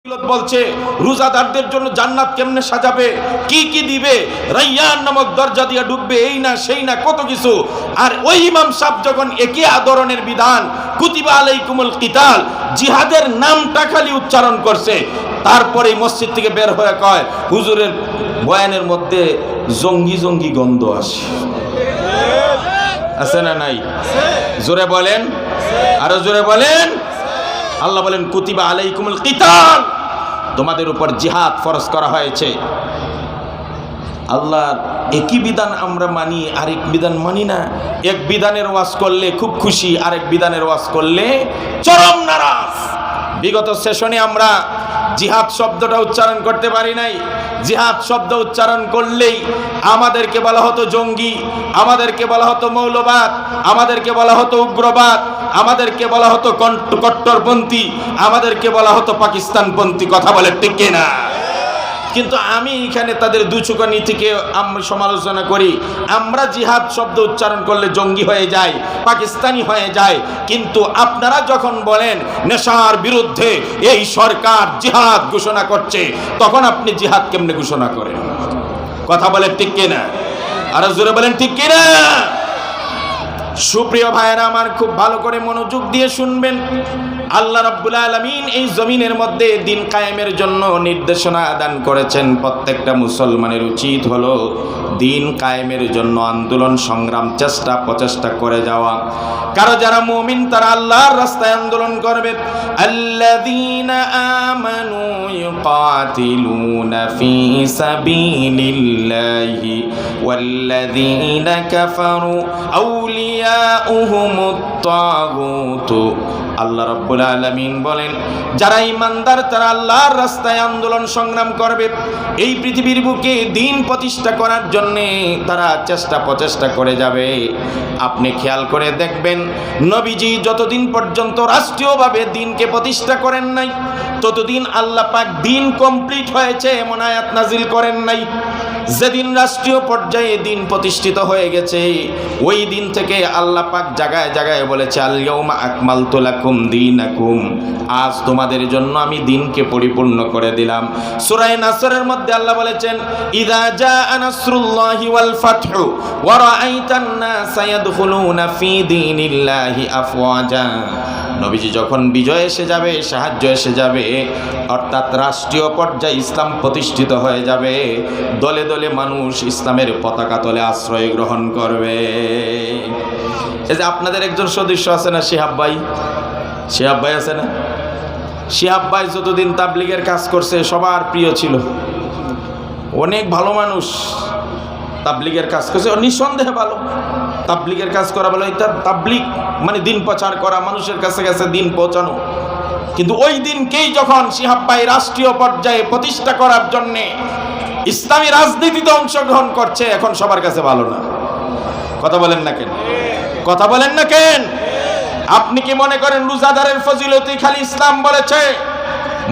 বলছে রোজাদারদের জন্য জান্নাত কেমনে সাজাবে, কি কি দিবে, রাইয়ান নামক দরজা দিয়ে ঢুকবে, এই না সেই না কত কিছু। আর ওই ইমাম সাহেব যখন একই আদরণের বিধান কুতিবা আলাইকুমুল কিতাল জিহাদের নামটা খালি উচ্চারণ করছে, তারপরে মসজিদ থেকে বের হয়ে কয় হুজুরের বয়ানের মধ্যে জঙ্গি জঙ্গি গন্ধ আসে। আছে না নাই? জোরে বলেন, আরো জোরে বলেন। আল্লাহ বলেন কুতিবা আলাইকুমুল কিতাল, তোমাদের উপর জিহাদ ফরজ করা হয়েছে। আল্লাহ একই বিধান আমরা মানি, আরেক বিধান মানি না। এক বিধানের ওয়াজ করলে খুব খুশি, আরেক বিধানের ওয়াজ করলে চরম নারাজ। বিগত সেশনে আমরা জিহাদ শব্দটা উচ্চারণ করতে পারি নাই। জিহাদ শব্দ উচ্চারণ করলেই আমাদেরকে বলা হতো জঙ্গি, আমাদেরকে বলা হতো মৌলবাদ, আমাদেরকে বলা হতো উগ্রবাদ, আমাদেরকে বলা হতো কট্টরপন্থী, আমাদেরকে বলা হতো পাকিস্তানপন্থী। কথা বলে ঠিক কিনা? কিন্তু আমি এখানে তাদের দুচোখা নীতিকে আমরা সমালোচনা করি। আমরা জিহাদ শব্দ উচ্চারণ করলে জঙ্গি হয়ে যায়, পাকিস্তানি হয়ে যায়, কিন্তু আপনারা যখন বলেন নেশার বিরুদ্ধে এই সরকার জিহাদ ঘোষণা করছে, তখন আপনি জিহাদ কেমনে ঘোষণা করেন? কথা বলেন ঠিক কিনা? আরো জোরে বলেন ঠিক কিনা? সুপ্রিয় ভাইয়েরা আমার, খুব ভালো করে মনোযোগ দিয়ে শুনবেন। আল্লাহ রাব্বুল আলামিন এই জমিনের মধ্যে দিন কায়েমের জন্য নির্দেশনা দান করেছেন। প্রত্যেকটা মুসলমানের উচিত হলো দিন কায়েমের জন্য আন্দোলন সংগ্রাম চেষ্টা প্রচেষ্টা করে যাওয়া। কারো যারা মুমিন তারা আল্লাহর রাস্তায় আন্দোলন করবে। আল্লাযীনা আমানু ইউকাতিলুনা ফী সাবিলিল্লাহি ওয়াল্লাযীনা কাফারু আউলিয়াউহুমুত তাগুত। আল্লাহ রাব্বুল আলামিন বলেন, যারা ঈমানদার তারা আল্লাহর রাস্তায় আন্দোলন সংগ্রাম করবে। এই পৃথিবীর বুকে দিন প্রতিষ্ঠা করার জন্য তারা চেষ্টা প্রচেষ্টা করে যাবে। আপনি খেয়াল করে দেখবেন, নবীজি যতদিন পর্যন্ত রাষ্ট্রীয়ভাবে দিনকে প্রতিষ্ঠা করেন নাই, ততদিন আল্লাহ পাক দিন কমপ্লিট হয়েছে এমন আয়াত নাজিল করেন নাই। যেদিন রাষ্ট্রীয় পর্যায়ে দিন প্রতিষ্ঠিত হয়ে গেছে, ওই দিন থেকে আল্লাহ পাক জায়গায় জায়গায় বলেছে আল ইয়াউমা আকমালতু লাকুম দীনাকুম, আজ তোমাদের জন্য আমি দিনকে পরিপূর্ণ করে দিলাম। সূরা নাসরের মধ্যে আল্লাহ বলেছেন ইযা জাআ নাসরুল্লাহি ওয়াল ফাতহু ওয়া রাআইতান নাসা ইয়াদখুলুনা ফি দীনিল্লাহি আফওয়াজা। নবীজি যখন বিজয় এসে যাবে, সাহায্য এসে যাবে, অর্থাৎ রাষ্ট্রীয় পর্যায়ে ইসলাম প্রতিষ্ঠিত হয়ে যাবে, দলে দলে মানুষ ইসলামের পতাকা তলে আশ্রয় গ্রহণ করবে। এই যে আপনাদের একজন সদস্য আছে না, শিহাব ভাই, শিহাব ভাই আছে না? শিহাব ভাই যতদিন তাবলিগের কাজ করছে সবার প্রিয় ছিল, অনেক ভালো মানুষ, তাবলিগের কাজ করছে, নিঃসন্দেহে ভালো। তাবলিগের কাজ করা বলে তাবলিগ মানে দিন প্রচার করা, মানুষের কাছে কাছে দিন পৌঁছানো। কিন্তু ওই দিনকেই যখন শিহাব ভাই রাষ্ট্রীয় পর্যায়ে প্রতিষ্ঠা করার জন্যে ইসলামী রাজনীতিতে অংশগ্রহণ করছে, এখন সবার কাছে ভালো না। কথা বলেন না কেন? কথা বলেন না কেন? আপনি কি মনে করেন রোজাদারের ফজিলতি খালি ইসলাম বলেছে?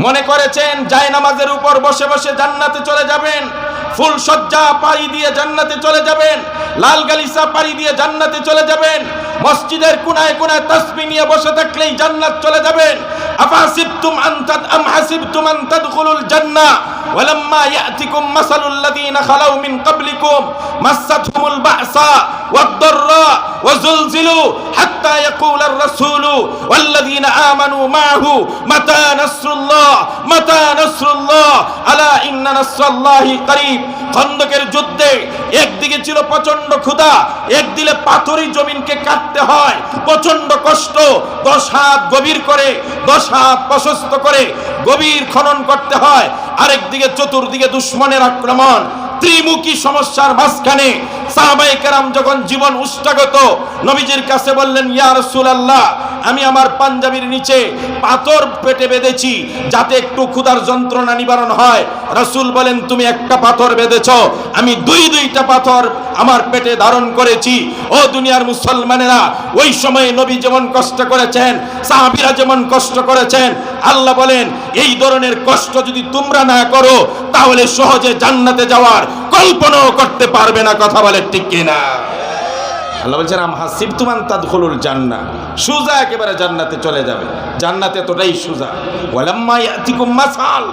মনে করেছেন যায় নামাজের উপর বসে বসে জান্নাতে চলে যাবেন, ফুল সজ্জা পাড়ি দিয়ে জান্নাতে চলে যাবেন, লাল গালিচা পাড়ি দিয়ে জান্নাতে চলে যাবেন, মসজিদের কোনায় কোনায় তাসবিহ নিয়ে বসে থাকলেই জান্নাত চলে যাবেন? আফাসিবতুম আম হাসিবতুম আন তাদখুলুল জান্নাহ ওয়ালাম্মা ইয়াতিকুম মাসালুল লাযীনা খালাউ মিন ক্বাবলিকুম মাসাতহুমুল বা'সা ওয়াদ-দাররা ওয়াজুলজিলু হাত্তা ইয়াকুলার রাসূলু ওয়াল্লাযীনা আমানু মা'হু মাতা নাসরুল্লাহ মাতা নাসরুল্লাহ আলা ইন্না নাসরাল্লাহি করিব। খন্দকের যুদ্ধে একদিকে ছিল প্রচন্ড ক্ষুধা, একদিকে পাথরি জমিনকে কাটতে হয়, প্রচন্ড কষ্ট, 10 হাত গভীর করে 10 হাত প্রশস্ত করে গভীর খনন করতে হয়, আরেকদিকে চতুর্দিকে দুশমনের আক্রমণ, ত্রিমুখী সমস্যার মাঝখানে সাহাবায়ে কেরাম যখন জীবন উষ্টাগত নবীজির কাছে বললেন, ইয়া রাসূলুল্লাহ, আমি আমার পাঞ্জাবির নিচে পাথর পেটে বেঁধেছি যাতে একটু ক্ষুধার যন্ত্রণা নিবারণ হয়। রাসূল বলেন, তুমি একটা পাথর বেঁধেছ, আমি দুইটা পাথর আমার পেটে ধারণ করেছি। ও দুনিয়ার মুসলমানেরা, ওই সময়ে নবী যেমন কষ্ট করেছেন, সাহাবীরা যেমন কষ্ট করেছেন, আল্লাহ বলেন এই ধরনের কষ্ট যদি তোমরা না করো তাহলে সহজে জান্নাতে যাওয়ার কল্পনাও করতে পারবে না। কথা বলে ঠিক কিনা? আল্লাহ বলছেন আম হাসিবতুম আন তাদখুলুল জান্নাহ, সোজা একেবারে জান্নাতে চলে যাবে, জান্নাতে এতটাই সোজা। ওয়ালাম্মা ইয়াতিকুম মাসাল,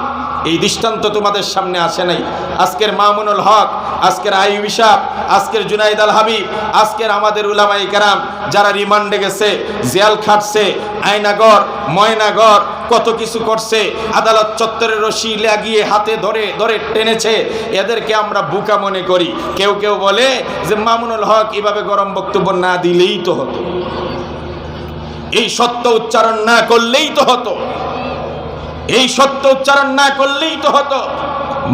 এই দৃষ্টান্ত তোমাদের সামনে আসে নাই। আজকের মামুনুল হক, আজকের আইয়ুবী সাহেব, আজকের জুনাইদ আল হাবিব, আজকের আমাদের উলামায়ে কেরাম যারা রিমান্ডে গেছে, জেল খাটছে, আয়নাগর ময়নাগর কত কিছু করছে, আদালত চত্বরে রশি লাগিয়ে হাতে ধরে ধরে টেনেছে, এদেরকে আমরা বোকা মনে করি। কেউ কেউ বলে যে মামুনুল হক এভাবে গরম বক্তব্য না দিলেই তো হতো, এই সত্য উচ্চারণ না করলেই তো হতো, এই সত্য উচ্চারণ না করলেই তো হতো।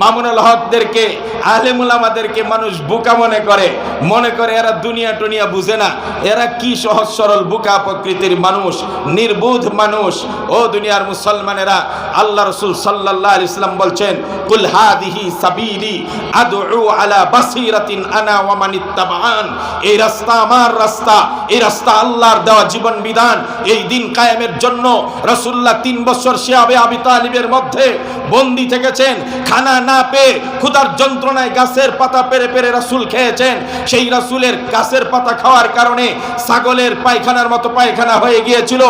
মামুনুল হকদেরকে, আলেম উলামাদেরকে মানুষ বোকা মনে করে এরা দুনিয়া টুনিয়া বুঝে না, এরা কি সহজ সরল বোকা প্রকৃতির মানুষ, নির্বোধ মানুষ। ও দুনিয়ার মুসলমানেরা, আল্লাহ রাসূল সাল্লাল্লাহু আলাইহি ওয়াসাল্লাম বলছেন কুল হাদিহি সাবিলি আদউ আলা বাসিরাতিন আনা ওয়া মান ইত্তাবাআন, এই রাস্তা আমার রাস্তা, এই রাস্তা আল্লাহর দেওয়া জীবন বিধান। এই দিন কায়েমের জন্য রাসূলুল্লাহ 3 বছর শিয়াবে আবি তালিবের মধ্যে বন্দী থেকেছেন, খানা না পেয়ে ক্ষুধার যন্ত্রণায় গাছের পাতা পেরে পেরে রাসূল খেয়েছেন। সেই রাসূলের গাছের পাতা খাওয়ার কারণে ছাগলের পায়খানার মতো পায়খানা হয়ে গিয়েছিল।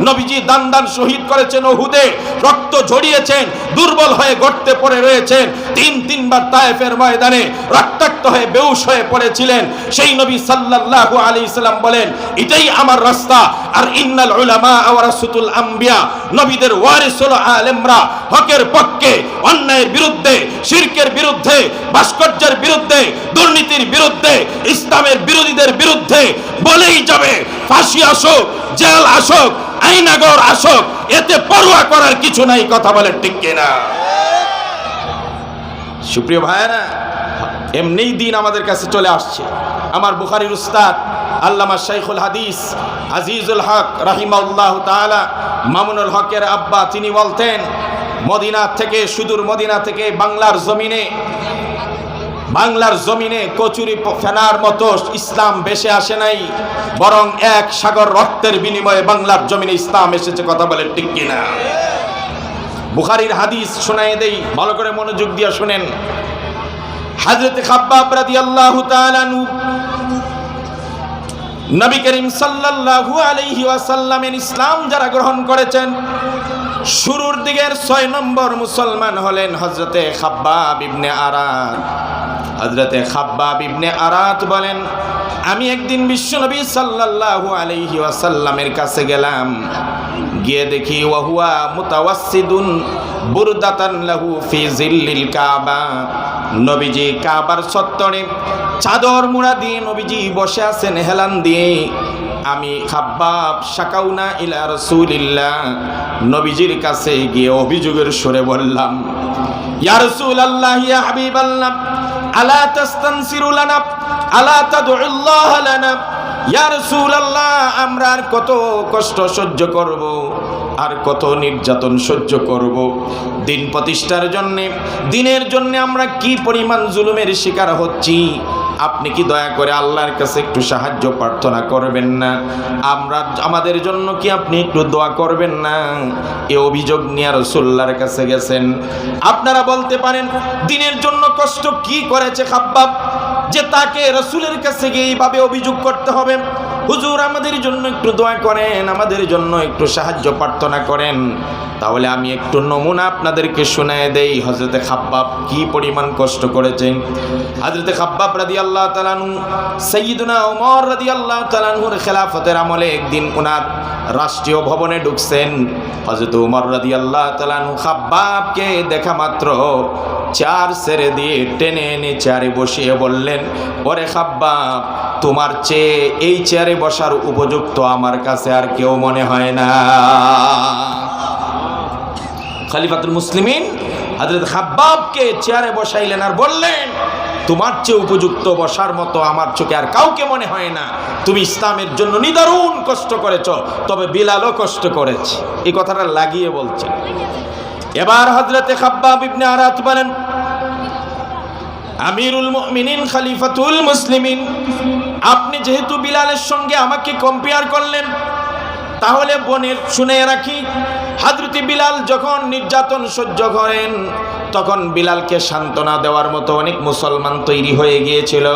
নবীজি দান দান শহীদ করেছেন উহুদে, রক্ত ঝরিয়েছেন, দুর্বল হয়ে গর্তে পড়ে রয়েছেন, তিনবার তায়েফের ময়দানে রক্তাক্ত হয়ে বেহুশ হয়ে পড়েছিলেন। সেই নবী সাল্লাল্লাহু আলাইহি সাল্লাম বলেন এটাই আমার রাস্তা। আর ইন্নাল উলামা ওয়ারাসাতুল আম্বিয়া, নবীদের ওয়ারিস হলো আলেমরা। হকের পক্ষে, অন্যায়ের বিরুদ্ধে, শিরকের বিরুদ্ধে, ভাস্কর্যের বিরুদ্ধে, দুর্নীতির বিরুদ্ধে, ইসলামের বিরোধীদের বিরুদ্ধে বলেই যাবে। ফাঁসি আসুক, জেল আসুক, আইনাগর আসুক, এতে পরোয়া করার কিছু নাই। কথা বলে ঠিক কিনা? সুপ্রিয় ভাইরা, এমনিই দিন আমাদের কাছে চলে আসছে। আমার বুখারীর উস্তাদ আল্লামা শাইখুল হাদিস আজিজুল হক রাহিমাহুল্লাহু তাআলা, মামুনুল হকের আব্বা, তিনি বলতেন মদিনা থেকে, সুদূর মদিনা থেকে বাংলার জমিনে কচুরি ফেনার মতো ইসলাম বেশে আসে নাই, বরং এক সাগর রক্তের বিনিময়ে বাংলার জমিনে ইসলাম এসেছে। কথা বলে ঠিক কিনা? বুখারীর হাদিস শোনায় দেই, ভালো করে মনোযোগ দিয়ে শুনেন। হযরত খাব্বাব রাদিয়াল্লাহু তাআলা আনহু নবী করিম সাল্লাল্লাহু আলাইহি ওয়াসাল্লামের ইসলাম যারা গ্রহণ করেছেন, শুরুর দিকের 6 নম্বর মুসলমান হলেন হযরতে খাব্বাব ইবনে আরাত। হযরতে খাব্বাব ইবনে আরাত বলেন আমি একদিন বিশ্বনবী সাল্লাল্লাহু আলাইহি ওয়াসাল্লামের কাছে গেলাম, গিয়ে দেখি ওয়াহুয়া মুতাওয়াসসিদুন বুরদাতান লাহু ফি জিল্লিল কাবা, নবীজি কাবার চত্বরে চাদর মুড়া দিয়ে নবীজি বসে আছেন হেলান দিয়ে। আমি খাব্বাব শাকাউনা ইলা রাসূলিল্লাহ, নবীজির কাছে গিয়ে অভিযোগের সুরে বললাম ইয়া রাসূলুল্লাহ ইয়া হাবিবাল্লাহ আলা তাস্তানসিরু লানা আলা তাদউল্লাহ লানা, ইয়া রাসূলুল্লাহ আমরা আর কত কষ্ট সহ্য করব, আর কত নির্যাতন সহ্য করব, দিন প্রতিষ্ঠার জন্য, দিনের জন্য আমরা কি পরিমাণ জুলুমের শিকার হচ্ছি, আপনি কি দয়া করে আল্লাহর কাছে একটু সাহায্য প্রার্থনা করবেন না? আমাদের জন্য কি আপনি একটু দোয়া করবেন না? এই অভিযোগ নিয়ে রাসূলুল্লাহর কাছে গেছেন। আপনারা বলতে পারেন দিনের জন্য কষ্ট কি করেছে খাব্বাব যে তাকে রাসূলের কাছে গিয়ে এইভাবে অভিযোগ করতে হবে? হুজুর আমাদের জন্য একটু দোয়া করেন, আমাদের জন্য একটু সাহায্য প্রার্থনা করেন। তাহলে আমি একটু নমুনা আপনাদেরকে শোনায় দেই হযরতে খাব্বাব কি পরিমাণ কষ্ট করেছেন। হযরতে খাব্বাব রাদিয়াল্লাহু তাআলা আনহু সাইয়্যিদুনা ওমর রাদিয়াল্লাহু তাআলা আনহুর খেলাফতের আমলে একদিন ওনার রাষ্ট্রীয় ভবনে ঢুকছেন। হযরত ওমর রাদিয়াল্লাহু তাআলা আনহু খাব্বাবকে দেখা মাত্র চেয়ার ছেড়ে দিয়ে টেনে এনে চেয়ারে বসিয়ে বললেন, ওরে খাব্বাব, তোমার চেয়ে এই চেয়ারে বসার উপযুক্ত আমার কাছে আর কেউ মনে হয় না। খলিফাতুল মুসলিমিন হযরত খাব্বাবকে চেয়ারে বসাইলেন আর বললেন, তোমার চেয়ে উপযুক্ত বসার মতো আমার চোখে আর কাউকে মনে হয় না। তুমি ইসলামের জন্য নিদারুণ কষ্ট করেছ, তবে বিলালও কষ্ট করেছে। এই কথাটা লাগিয়ে বলছেন। এবার হযরতে খাব্বাব ইবনে আরাত বলেন, আমিরুল মুমিনিন খলিফাতুল মুসলিমিন, আপনি যেহেতু বিলালের সঙ্গে আমাকে কম্পেয়ার করলেন, তাহলে বনের শুনে রাখি হযরত বিলাল যখন নির্যাতন সহ্য করেন, তখন বিলালকে সান্ত্বনা দেওয়ার মতো অনেক মুসলমান তৈরি হয়ে গিয়েছিল,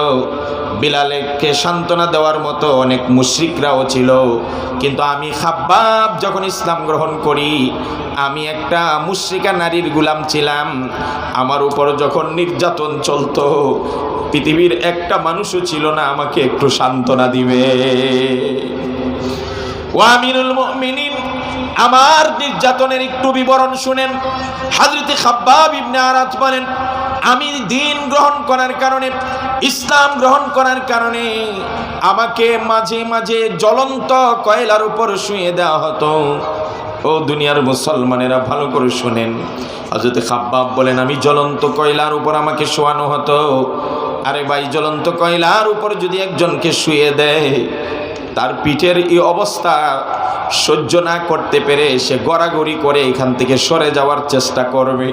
বিলালকে সান্ত্বনা দেওয়ার মতো অনেক মুশরিকরাও ছিল। কিন্তু আমি খাব্বাব যখন ইসলাম গ্রহণ করি, আমি একটা মুশরিকা নারীর গোলাম ছিলাম। আমার উপর যখন নির্যাতন চলতো, পৃথিবীর একটা মানুষও ছিল না আমাকে একটু সান্ত্বনা দিবে। ওয়া আমিনুল মুমিনিন, আমার নির্যাতনের একটু বিবরণ শুনেন। হযরত খাব্বাব ইবনে আরাত বলেন, আমি দ্বীন গ্রহণ করার কারণে, ইসলাম গ্রহণ করার কারণে আমাকে মাঝে মাঝে জ্বলন্ত কয়লার উপর শুইয়ে দেওয়া হতো। ও দুনিয়ার মুসলমানেরা ভালো করে শুনেন, হযরত খাব্বাব বলেন আমি জ্বলন্ত কয়লার উপর আমাকে শোয়ানো হতো। আরে ভাই, জ্বলন্ত কয়লার উপর যদি একজনকে শুয়ে দেয়, তার পিঠের এই অবস্থা সহ্য না করতে পেরে সে গড়াগড়ি করে এখান থেকে সরে যাওয়ার চেষ্টা করবে,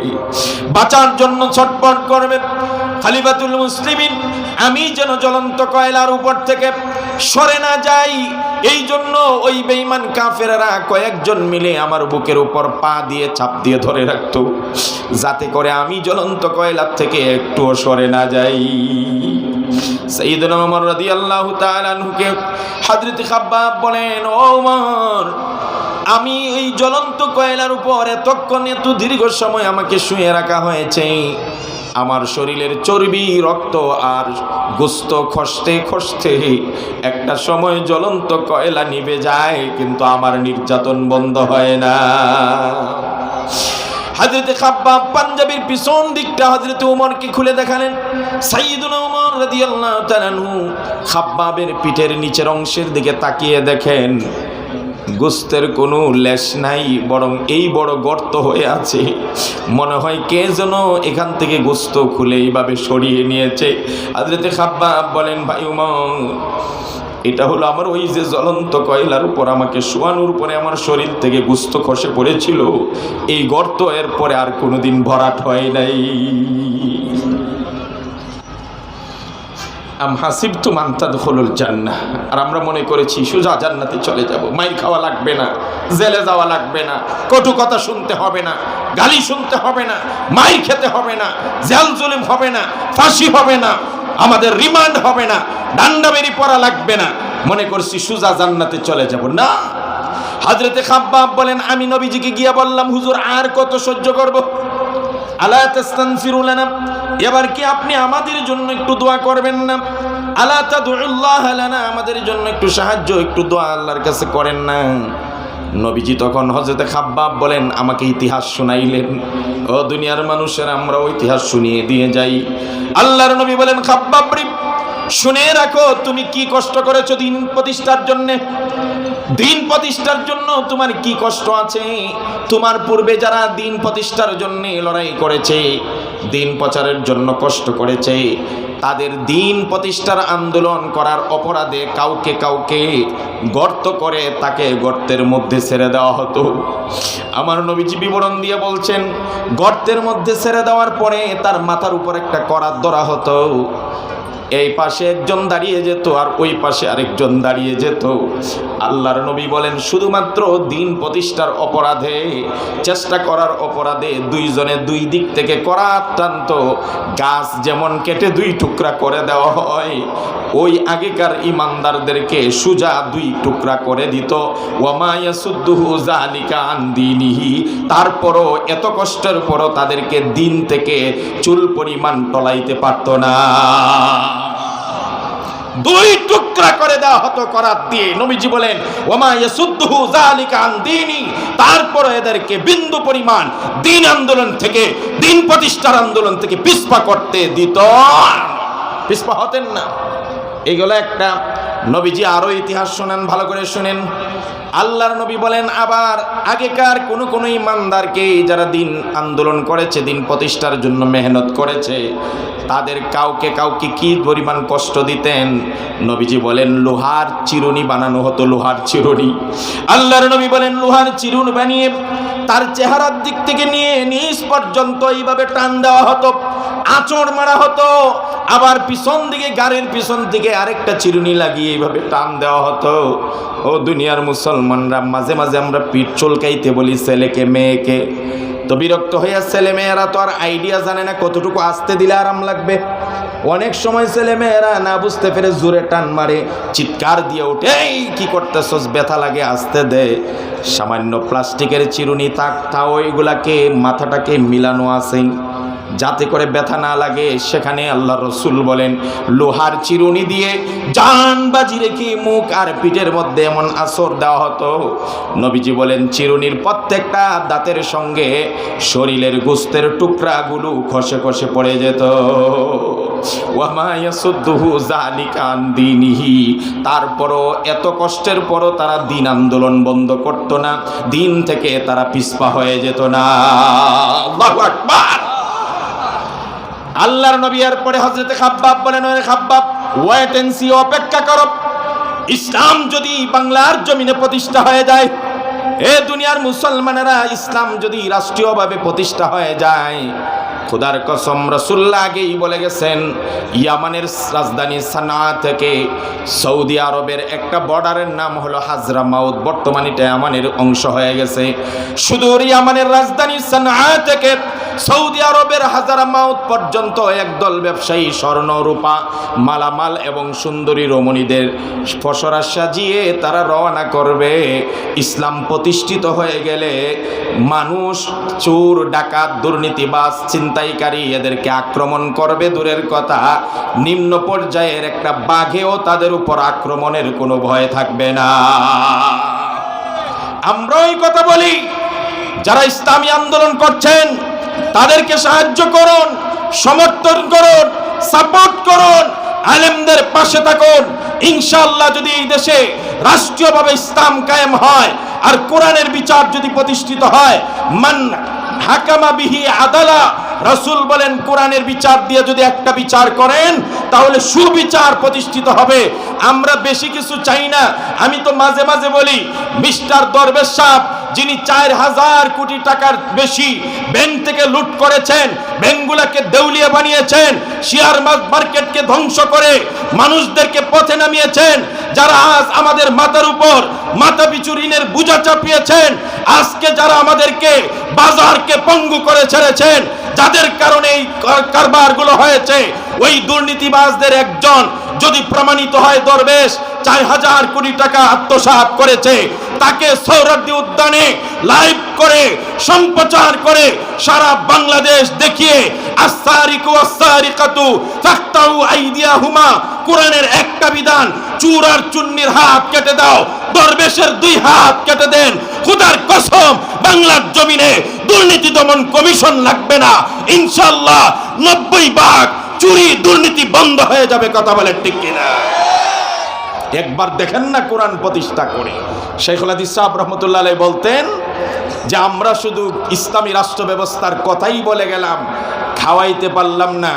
বাঁচার জন্য ছটফট করবে। খলিফাতুল মুসলিমিন, আমি যেন জ্বলন্ত কয়লার উপর থেকে সরে না যাই, এই জন্য ওই বেঈমান কাফেররা কয়েকজন মিলে আমার বুকের উপর পা দিয়ে চাপ দিয়ে ধরে রাখতো, যাতে করে আমি জ্বলন্ত কয়লার থেকে একটুও সরে না যাই। সাইয়েদনা ওমর রাদিয়াল্লাহু তাআলা আনহুকে হযরত খাব্বাব বলেন, ও ওমর, আমি এই জ্বলন্ত কয়লার উপর এতক্ষণ এত দীর্ঘ সময় আমাকে শুয়ে রাখা হয়েছে, আমার শরীরের চর্বি, রক্ত আর গোশত খসতে খসতে একটা সময় জ্বলন্ত কয়লা নিভে যায়, কিন্তু আমার নির্যাতন বন্ধ হয় না। হযরত খাব্বাব পাঞ্জাবির পিছন দিকটা হযরত ওমরকে খুলে দেখালেন। সাইয়েদুনা ওমর রাদিয়াল্লাহু তাআলা আনহু খাব্বাবের পিঠের নিচের অংশের দিকে তাকিয়ে দেখেন গোশতের কোনো লেশ নাই, বরং এই বড় গর্ত হয়ে আছে। মনে হয় কে যেন এখান থেকে গোশত খুলে এইভাবে সরিয়ে নিয়েছে। হযরত খাব্বাব বলেন, ভাই ওমর, এটা হলো আমার ওই যে জ্বলন্ত কয়লার উপর আমাকে শোয়ানোর পরে আমার শরীর থেকে গোশত খসে পড়েছিল, এই গর্ত এর পরে আর কোনোদিন ভরাট হয় নাই। আম হাসিবতুম আন তাদখুলুল জান্নাহ, আর আমরা মনে করেছি সোজা জান্নাতে চলে যাব, মাইর খাওয়া লাগবে না, জেলে যাওয়া লাগবে না, কটু কথা শুনতে হবে না, গালি শুনতে হবে না, মাইর খেতে হবে না, জেল জুলুম হবে না, ফাঁসি হবে না, আমাদের রিমান্ড হবে না, ডান্ডাবেরি পড়া লাগবে না, মনে করছি সোজা জান্নাতে চলে যাব। না, হযরতে খাব্বাব বলেন, আমি নবীজিকে গিয়ে বললাম, হুজুর আর কত সহ্য করব? আলা তাস্তানফিরু লানা, এবার কি আপনি আমাদের জন্য একটু দোয়া করবেন না? আলা তাদউল্লাহ লানা, আমাদের জন্য একটু সাহায্য, একটু দোয়া আল্লাহর কাছে করেন না। নবীজি তখন হযরতে খাব্বাব বলেন, আমাকে ইতিহাস শুনাইলেন। ও দুনিয়ার মানুষের, আমরাও ইতিহাস শুনিয়ে দিয়ে যাই। আল্লাহর নবী বলেন, খাব্বাব রে, শুনে রাখো তুমি কি কষ্ট করেছো দ্বীন প্রতিষ্ঠার জন্য। দ্বীন প্রতিষ্ঠার জন্য তোমার কি কষ্ট আছে। তোমার পূর্বে যারা দ্বীন প্রতিষ্ঠার জন্য লড়াই করেছে, দ্বীন প্রচারের জন্য কষ্ট করেছে, তাদের দ্বীন প্রতিষ্ঠার আন্দোলন করার অপরাধে কাউকে কাউকে গর্ত করে তাকে গর্তের মধ্যে ছেড়ে দেওয়া হতো। আমার নবীজি বিবরণ দিয়ে বলছেন, গর্তের মধ্যে ছেড়ে দেওয়ার পরে তার মাথার উপর একটা করাত ধরা হতো। এই পাশে একজন দাঁড়িয়ে যেত আর ওই পাশে আরেকজন দাঁড়িয়ে যেত। আল্লাহর নবী বলেন, শুধুমাত্র দ্বীন প্রতিষ্ঠার অপরাধে, চেষ্টা করার অপরাধে দুইজনে দুই দিক থেকে করাত টানত। গাছ যেমন কেটে দুই টুকরা করে দেওয়া হয়, ওই আগেকার ইমানদারদেরকে সুজা দুই টুকরা করে দিত। ওয়ামা ইয়াসুদ্দুহু যালিকা আন দীনিহি, তারপরও এত কষ্টের পরও তাদেরকে দিন থেকে চুল পরিমাণ টলাইতে পারত না। দুই টুকরা করে দেওয়া হতো করাত দিয়ে। নবীজি বলেন, ওয়ামা ইয়াসুদ্দুহু যালিকা আন দীনি, তারপরে এদেরকে বিন্দু পরিমাণ দ্বীন আন্দোলন থেকে, দ্বীন প্রতিষ্ঠার আন্দোলন থেকে পিছপা করতে দিত, পিছপা হতেন না। এগুলো একটা। নবীজি আরো ইতিহাস শোনান, ভালো করে শুনেন। আল্লাহর নবী বলেন, আবার আগেকার কোন ইমানদারকে যারা দ্বীন আন্দোলন করেছে, দ্বীন প্রতিষ্ঠার জন্য মেহনত করেছে, তাদের কাউকে কাউকে কি পরিমাণ কষ্ট দিতেন। নবীজি বলেন, লোহার চিরুনি বানানো হতো, লোহার চিরুনি। আল্লাহর নবী বলেন, লোহার চিরুনি বানিয়ে তার চেহারার দিক থেকে নিয়ে নিচ পর্যন্ত এইভাবে টান দেওয়া হতো, আঁচড় মারা হতো। আবার পিছন দিকে, গাড়ির পিছন দিকে আরেকটা চিরুনি লাগিয়ে এইভাবে টান দেওয়া হতো। ও দুনিয়ার মুসলমানরা, মাঝে মাঝে আমরা পিঠ চুলকাইতে বলি ছেলেকে মেয়েকে, তো বিরক্ত হইয়া ছেলে মেয়েরা তো আর আইডিয়া জানে না কতটুকু আসতে দিলে আরাম লাগবে। অনেক সময় ছেলে মেয়েরা না বুঝতে পেরে জোরে টান মারে, চিৎকার দিয়ে ওঠে, এই কি করতেছস, ব্যথা লাগে, আসতে দে। সামান্য প্লাস্টিকের চিরুনি তাও ওইগুলাকে মাথাটাকে মিলানো আছে যাতে করে ব্যথা না লাগে। সেখানে আল্লাহ রসুল বলেন লোহার চিরুনি দিয়ে জান বাজি রেখে মুখ আর পিঠের মধ্যে এমন আসর দেওয়া হতো। নবীজি বলেন চিরুনির প্রত্যেকটা দাঁতের সঙ্গে শরীরের গোস্তের টুকরাগুলো খসে খসে পড়ে যেত। ওয়ামা ইয়াসুদ্দুহু যালিকা আন দীনিহি, তারপরও এত কষ্টের পরও তারা দিন আন্দোলন বন্ধ করতো না, দিন থেকে তারা পিছপা হয়ে যেত না। আল্লাহু আকবার। আল্লাহর নবী এর পরে হযরতে খাব্বাব বলেন, ওরে খাব্বাব, ওয়েট এন্ড সি, অপেক্ষা করো। ইসলাম যদি বাংলার জমিনে প্রতিষ্ঠা হয়ে যায়, এ দুনিয়ার মুসলমানেরা, ইসলাম যদি রাষ্ট্রীয়ভাবে প্রতিষ্ঠা হয়ে যায়, খোদার কসম রাসূলুল্লাহ আগেই বলে গেছেন, ইয়ামানের রাজধানী সানা থেকে সৌদি আরবের একটা বর্ডারের নাম হলো হাজরামাউত, বর্তমানে এটা ইয়ামানের অংশ হয়ে গেছে। সুদূর ইয়ামানের রাজধানী সানা থেকে সৌদি আরবের হাজরামাউত পর্যন্ত একদল ব্যবসায়ী স্বর্ণ রূপা মালামাল এবং সুন্দরী রমণীদের পসরা সাজিয়ে তারা রওনা করবে। ইসলাম প্রতিষ্ঠিত হয়ে গেলে মানুষ, চোর, ডাকাত, দুর্নীতিবাজ, ছিনতাইকারী এদেরকে আক্রমণ করবে দূরের কথা, নিম্ন পর্যায়ের একটা বাঘেও তাদের উপর আক্রমণের কোনো ভয় থাকবে না। আমরা এই কথা বলি, যারা ইসলামী আন্দোলন করছেন তাদেরকে সাহায্য করুন, সমর্থন করুন, সাপোর্ট করুন, আলেমদের পাশে থাকুন। ইনশাআল্লাহ যদি এই দেশে রাষ্ট্রীয়ভাবে ইসলাম কায়েম হয় আর কোরআনের বিচার যদি প্রতিষ্ঠিত হয়, মান হাকামা বিহি আদালা, রাসূল বলেন কোরআনের বিচার দিয়ে যদি একটা বিচার করেন তাহলে সুবিচার প্রতিষ্ঠিত হবে। আমরা বেশি কিছু চাই না। আমি তো মাঝে মাঝে বলি, মিস্টার দরবেশ সাহেব যিনি 4000 কোটি টাকার বেশি ব্যাংক থেকে লুট করেছেন, ব্যাংকগুলোকে দেউলিয়া বানিয়েছেন, শেয়ার মার্কেটকে ধ্বংস করে মানুষদেরকে পথে নামিয়েছেন, যারা আজ আমাদের মাথার উপর মাথা পিছু ঋণের বোঝা চাপিয়েছেন, আজকে যারা আমাদেরকে বাজারকে পঙ্গু করে ছেড়েছেন, যাদের কারণে এই কারবারগুলো হয়েছে, ওই দুর্নীতিবাজদের একজন যদি প্রমাণিত হয় দরবেশ 4000 কোটি টাকা আত্মসাৎ করেছে, তাকে সোহরাওয়ার্দী উদ্যানে লাইভ করে সম্প্রচার করে সারা বাংলাদেশ দেখিয়ে আস-সারিকু ওয়াস-সারিকাতু ফাকতাউ আইদিয়াহুমা, কোরআনের একটা বিধান, চুর আর চুন্নির হাত কেটে দাও, দরবেশের 2 হাত কেটে দেন। খোদার কসম বাংলার জমিনে দুর্নীতি দমন কমিশন লাগবে না, ইনশাআল্লাহ 90% চুরি দুর্নীতি বন্ধ হয়ে যাবে। কথা বলে ঠিক কিনা? একবার দেখেন না কোরআন প্রতিষ্ঠা করে। শাইখুল হাদিস সাহেব রহমতুল্লাহ আলাইহি বলতেন যে আমরা শুধু ইসলামী রাষ্ট্র ব্যবস্থার কথাই বলে গেলাম, খাওয়াইতে পারলাম না।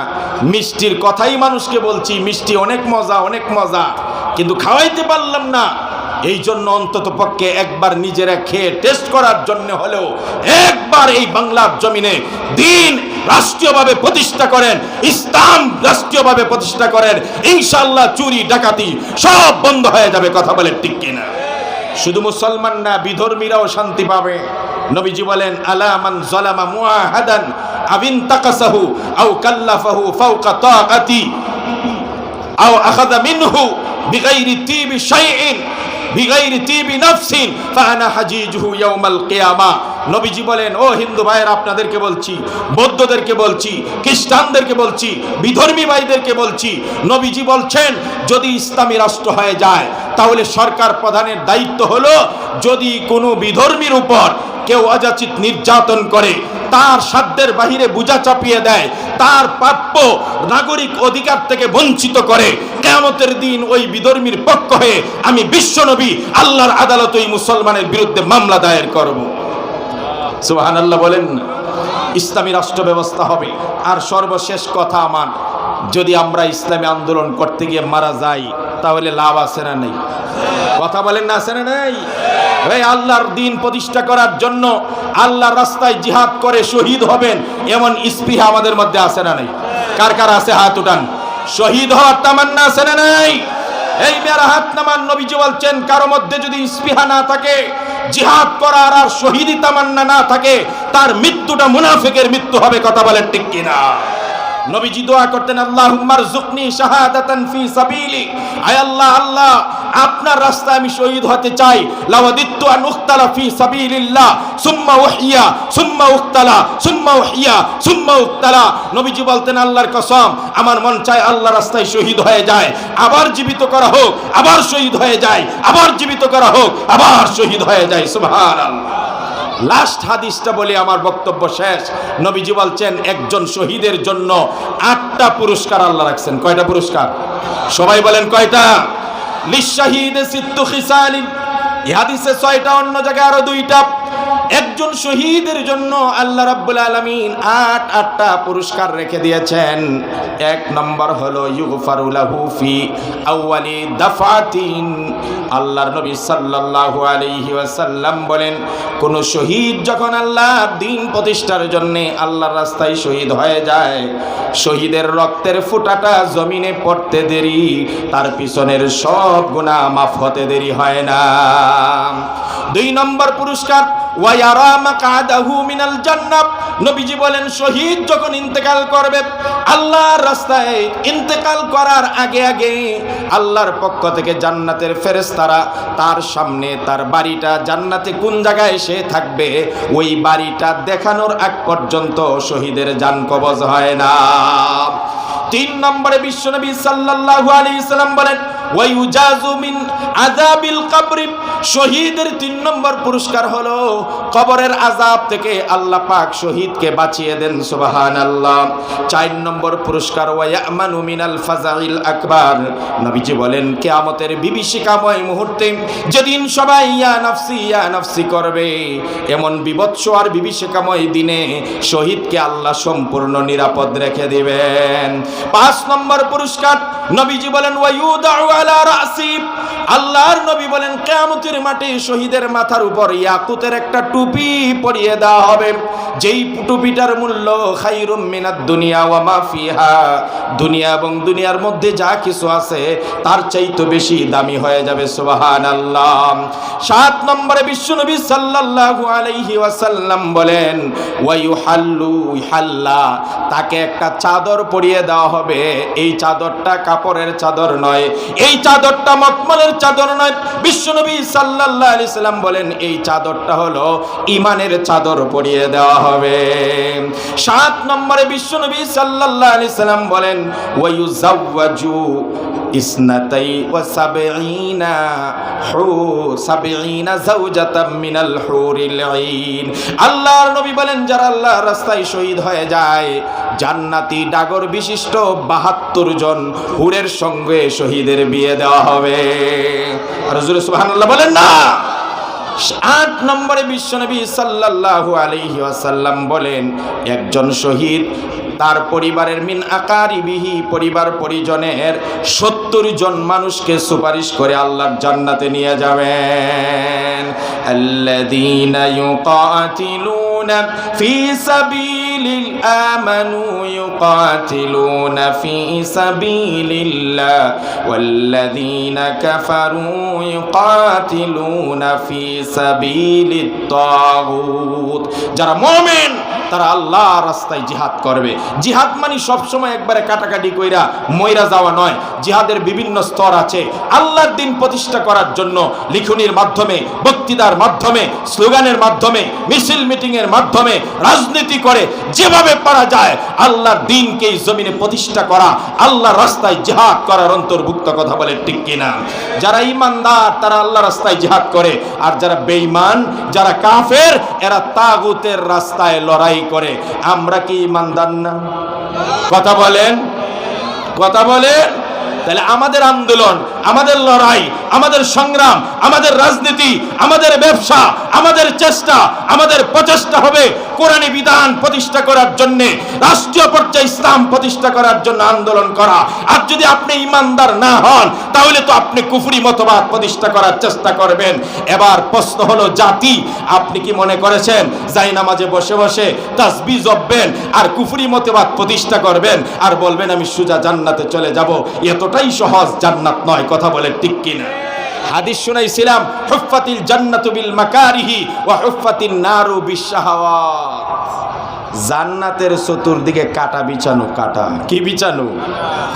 মিষ্টির কথাই মানুষকে বলছি, মিষ্টি অনেক মজা, অনেক মজা, কিন্তু খাওয়াইতে পারলাম না। এই জন্য অন্তত পক্ষে একবার নিজেরা খেয়ে টেস্ট করার জন্য হলেও একবার এই বাংলার জমিনে দিন রাষ্ট্রীয়ভাবে প্রতিষ্ঠা করেন, ইসলাম রাষ্ট্রীয়ভাবে প্রতিষ্ঠা করেন, ইনশাআল্লাহ চুরি ডাকাতি সব বন্ধ হয়ে যাবে। কথা বলে ঠিক কিনা? শুধু মুসলমান না, বিধর্মীরাও শান্তি পাবে। নবীজি বলেন, আলা মান যালামা মুআহাদান আবিন তাকাসাহু আও কাল্লাফাহু ফাওকা তাকাতি আও আখাযা মিনহু বিগাইরি তিবি শাইইন বিগাইরি তিবি নাফসিন ফাআনা হাজিজুহু ইয়াউমাল কিয়ামা। নবীজি বলেন, ও হিন্দু ভাইয়েরা, আপনাদেরকে বলছি, বৌদ্ধদেরকে বলছি, খ্রিস্টানদেরকে বলছি, বিধর্মী ভাইদেরকে বলছি, নবীজি বলছেন যদি ইসলামী রাষ্ট্র হয়ে যায় তাহলে সরকার প্রধানের দায়িত্ব হলো যদি কোনো বিধর্মীর উপর কেউ অযাচিত নির্যাতন করে, তার সাধ্যের বাহিরে বোঝা চাপিয়ে দেয়, তার প্রাপ্য নাগরিক অধিকার থেকে বঞ্চিত করে, কিয়ামতের দিন ওই বিধর্মীর পক্ষ হয়ে আমি বিশ্বনবী আল্লাহর আদালতে ওই মুসলমানের বিরুদ্ধে মামলা দায়ের করব। সুবহানাল্লাহ বলেন। ইসলামী রাষ্ট্র ব্যবস্থা হবে। আর সর্বশেষ কথা আমার, যদি আমরা ইসলামী আন্দোলন করতে গিয়ে মারা যাই তাহলে লাভ আছে না নেই? কথা বলেন না, আছে না নেই? এই আল্লাহর দ্বীন প্রতিষ্ঠা করার জন্য আল্লাহর রাস্তায় জিহাদ করে শহীদ হবেন এমন স্পৃহা আমাদের মধ্যে আছে না নেই? কার কার আছে হাত উঠান। শহীদ হওয়ার তামান্না আছে না নাই? এই মেয়েরা হাত নামান। নবীজি বলছেন কারো মধ্যে যদি স্পৃহা না থাকে, জিহাদ করার আর শহীদি তামান্না না থাকে, তার মৃত্যুটা মুনাফিকের মৃত্যু হবে। কথা বলেন ঠিক কিনা? নবীজি দোয়া করতেন, আল্লাহুম্মা রযুকনি শাহাদাতান ফি সাবিলি, আয় আল্লাহ, আল্লাহ আপনার রাস্তায় আমি শহীদ হতে চাই। লাওয়াদিতু আন উক্তালা ফি সাবিলিল্লাহ সুম্মা উহিয়া সুম্মা উক্তালা সুম্মা উহিয়া সুম্মা উক্তালা। নবীজি বলতেন আল্লাহর কসম, আমার মন চায় আল্লাহর রাস্তায় শহীদ হয়ে যায়, আবার জীবিত করা হোক, আবার শহীদ হয়ে যায়, আবার জীবিত করা হোক, আবার শহীদ হয়ে যায়। সুবহানাল্লাহ। লাস্ট হাদিসটা বলে আমার বক্তব্য শেষ। নবীজি বলছেন একজন শহীদের জন্য 8টা পুরস্কার আল্লাহ রাখছেন। কয়টা পুরস্কার? সবাই বলেন কয়টা? লিশাহিদে সিত্তু খিসালিন, এই হাদিসে 6টা, অন্য জায়গায় আরো 2টা। একজন শহীদের জন্য আল্লাহ রাব্বুল আলামিন 8টা পুরস্কার রেখে দিয়েছেন। 1 নম্বর হলো ইউগফারু লাহু ফি আউয়ালি দাফাতিন। আল্লাহর নবী সাল্লাল্লাহু আলাইহি ওয়াসাল্লাম বলেন, কোন শহীদ যখন আল্লাহর দ্বীন প্রতিষ্ঠার জন্য আল্লাহর রাস্তায় শহীদ হয়ে যায়, শহীদের রক্তের ফোঁটাটা জমিনে পড়তে দেরি, তার পিছনের সব গুনাহ মাফ হতে দেরি হয় না। 2 নম্বর পুরস্কার, ওয়ায়ারা মাকাদাহু মিনাল জান্নাহ। নবীজি বলেন শহীদ যখন ইন্তেকাল করবে, আল্লাহর রাস্তায় ইন্তেকাল করার আগে আগে আল্লাহর পক্ষ থেকে জান্নাতের ফেরেশতারা তার সামনে তার বাড়িটা জান্নাতে কোন জায়গায় সে থাকবে, ওই বাড়িটা দেখানোর আগ পর্যন্ত শহীদের জান কবজ হয় না। 3 নম্বরে বিশ্বনবী সাল্লাল্লাহু আলাইহি সাল্লাম বলেন, ওয়ায়ুজাজু মিন আযাবিল কবর। শহীদের 3 নম্বর পুরস্কার হলো কবরের আযাব থেকে আল্লাহ পাক শহীদকে বাঁচিয়ে দেন। সুবহানাল্লাহ। 4 নম্বর পুরস্কার, ওয়ায়ামানু মিনাল ফাজাইল আকবার। নবীজি বলেন কিয়ামতের বিভীষিকাময় মুহূর্তে যেদিন সবাই ইয়া নাফসি ইয়া নাফসি করবে, এমন বিভৎস আর বিভীষিকাময় দিনে শহীদকে আল্লাহ সম্পূর্ণ নিরাপদ রেখে দিবেন। 5 নম্বর পুরস্কার, নবীজি বলেন ওয়ায়ুদাউ আলা রাসি। আল্লাহর নবী বলেন কিয়ামতের মাঠে শহীদের মাথার উপর ইয়াকুতের একটা টুপি পরিয়ে দেওয়া হবে, যেই টুপিটার মূল্য খায়রুম মিনাদ দুনিয়া ওয়া মা ফিহা। দুনিয়া এবং দুনিয়ার মধ্যে যা কিছু আছে তার চাইতে বেশি দামি হয়ে যাবে। সুবহানাল্লাহ। 7 নম্বরে বিশ্বনবী সাল্লাল্লাহু আলাইহি ওয়াসাল্লাম বলেন ওয়ায়ুহাল্লু হাল্লা, তাকে একটা চাদর পরিয়ে দেওয়া হবে। এই চাদরটা কাপড়ের চাদর নয়, এই চাদরটা মখমলের চাদর নয়। বিশ্বনবী সাল্লাল্লাহু আলাইহি সাল্লাম বলেন এই চাদরটা হলো ঈমানের চাদর পরিয়ে দেওয়া হবে। 7 নম্বরে বিশ্বনবী সাল্লাল্লাহু আলাইহি সাল্লাম বলেন ওয়ায়ুজাওয়াজু ইসনাতাই ওয়া সাবঈনা সাবঈনা যাওজাতাম মিনাল হুরিল আইন। আল্লাহর নবী বলেন যারা আল্লাহর রাস্তায় শহীদ হয়ে যায়, জান্নাতি ডাগর বিশিষ্ট 72 জন হুরের সঙ্গে শহীদের বিয়ে দেওয়া হবে। আর হুজুর সুবহানাল্লাহ বলেন না। 8 নম্বরে বিশ্বনবী সাল্লাল্লাহু আলাইহি ওয়াসাল্লাম বলেন একজন শহীদ তার পরিবারের মিন আকারিবিহি, পরিবার পরিজনের 70 জন মানুষকে সুপারিশ করে আল্লাহর জান্নাতে নিয়ে যাবেন। আল্লাযীনা ইউকাতিলুনা ফি সাবিলিল আমানু ইউকাতিলুনা ফি সাবিলিল্লাহ ওয়াল্লাযীনা কাফারু ইউকাতিলুনা ফি সাবিলিত তাগুত। যারা মুমিন তারা আল্লাহর রাস্তায় জিহাদ করবে। জিহাদ মানে সবসময় একবারে কাটাকাটি কইরা মইরা যাওয়া নয়। জিহাদের বিভিন্ন স্তর আছে। আল্লাহর দ্বীন প্রতিষ্ঠা করার জন্য লিখনির মাধ্যমে, বক্তৃতার মাধ্যমে, স্লোগানের মাধ্যমে, মিছিল মিটিংয়ের মাধ্যমে, রাজনীতি করে যেভাবে পারা যায় আল্লাহর দ্বীনকে এই জমিনে প্রতিষ্ঠা করা, আল্লাহর রাস্তায় জিহাদ করার অন্তর্ভুক্ত। কথা বলে ঠিক কিনা? যারা ঈমানদার তারা আল্লাহর রাস্তায় জিহাদ করে, আর যারা বেঈমান, যারা কাফের, এরা তাগুতের রাস্তায় লড়াই করে। আমরা কি ঈমানদার না? কথা বলেন, কথা বলেন। তাহলে আমাদের আন্দোলন আমাদের লড়াই, আমাদের সংগ্রাম, আমাদের রাজনীতি, আমাদের ব্যবসা, আমাদের চেষ্টা, আমাদের প্রচেষ্টা হবে কোরআনী বিধান প্রতিষ্ঠা করার জন্য, রাষ্ট্রীয় পর্যায়ে ইসলাম প্রতিষ্ঠা করার জন্য আন্দোলন করা। আর যদি আপনি ইমানদার না হন তাহলে তো আপনি কুফরি মতবাদ প্রতিষ্ঠা করার চেষ্টা করবেন। এবার প্রশ্ন হলো জাতি, আপনি কি মনে করেছেন জায়নামাজে বসে বসে তাসবিহ জপবেন আর কুফরি মতবাদ প্রতিষ্ঠা করবেন আর বলবেন আমি সোজা জান্নাতে চলে যাব? এতটাই সহজ জান্নাত নয়, কথা বলে ঠিক কিনা? হাদিস শুনাইছিলাম, হুফফাতিল জান্নাতু বিল মাকারিহি ওয়া হুফফাতিন নারু বিশাহাওয়াত। জান্নাতের চতুর্দিকে কাটা বিছানো। কাটা কি বিছানো?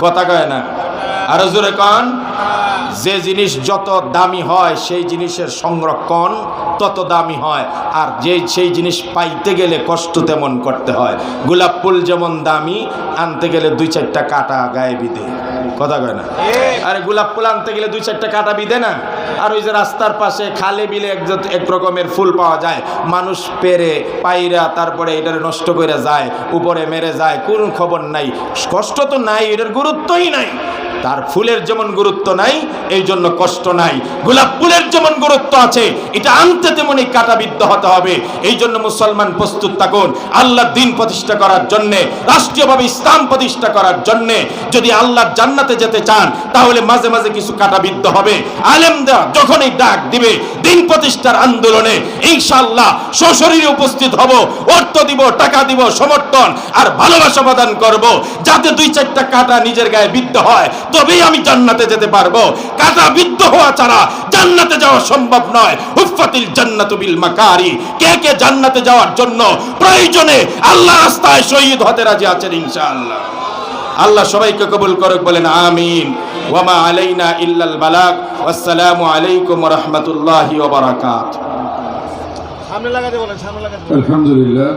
কথা কয় না, আরো জোরে কন। যে জিনিস যত দামি হয় সেই জিনিসের সংরক্ষণ তত দামি হয়, আর সেই জিনিস পাইতে গেলে কষ্ট তেমন করতে হয়। গোলাপ ফুল যেমন দামি, আনতে গেলে 2-4টা কাটা গায়ে বিধে। কথা কয় না? আরে গোলাপ ফুল আনতে গেলে 2-4টা কাটা বিধে না? আর ওই যে রাস্তার পাশে খালে বিলে এক রকমের ফুল পাওয়া যায়, মানুষ পেরে পাইরা তারপরে এটার নষ্ট করে যায়, উপরে মেরে যায়, কোন খবর নাই, কষ্ট তো নাই, এটার গুরুত্বই নাই। তার ফুলের যেমন গুরুত্ব নাই এই জন্য কষ্ট নাই, গোলাপ ফুলের যেমন গুরুত্ব আছে এটা আনতে তেমনই কাটাবিদ্ধ হতে হবে। এই জন্য মুসলমান প্রস্তুত থাকুন আল্লাহর দ্বীন প্রতিষ্ঠা করার জন্য, রাষ্ট্রীয়ভাবে ইসলাম প্রতিষ্ঠা করার জন্য। যদি আল্লাহর জান্নাতে যেতে চান তাহলে মাঝে মাঝে কিছু কাটাবিদ্ধ হবে। আলেমরা যখনই ডাক দিবে দ্বীন প্রতিষ্ঠার আন্দোলনে, ইনশাআল্লাহ সশরীরে উপস্থিত হব, অর্থ দিব, টাকা দিব, সমর্থন আর ভালোবাসা প্রদান করব, যাতে 2-4টা কাটা নিজের গায়ে বিদ্ধ হয়, তবেই আমি জান্নাতে যেতে পারবো। কাটা বিদ্ধ হওয়া ছাড়া জান্নাতে যাওয়া সম্ভব নয়। হুফফাতিল জান্নাতু বিল মাকারি। কে কে জান্নাতে যাওয়ার জন্য প্রয়োজনে আল্লাহর রাস্তায় শহীদ হতে রাজি আছেন ইনশাআল্লাহ? আল্লাহ সবাইকে কবুল করুক, বলেন আমিন। ওয়া মা আলাইনা ইল্লাল বালাগ। আসসালামু আলাইকুম ওয়া রাহমাতুল্লাহি ওয়া বারাকাতুহু। সামনে লাগাতে বলেন, সামনে লাগাতে। আলহামদুলিল্লাহ।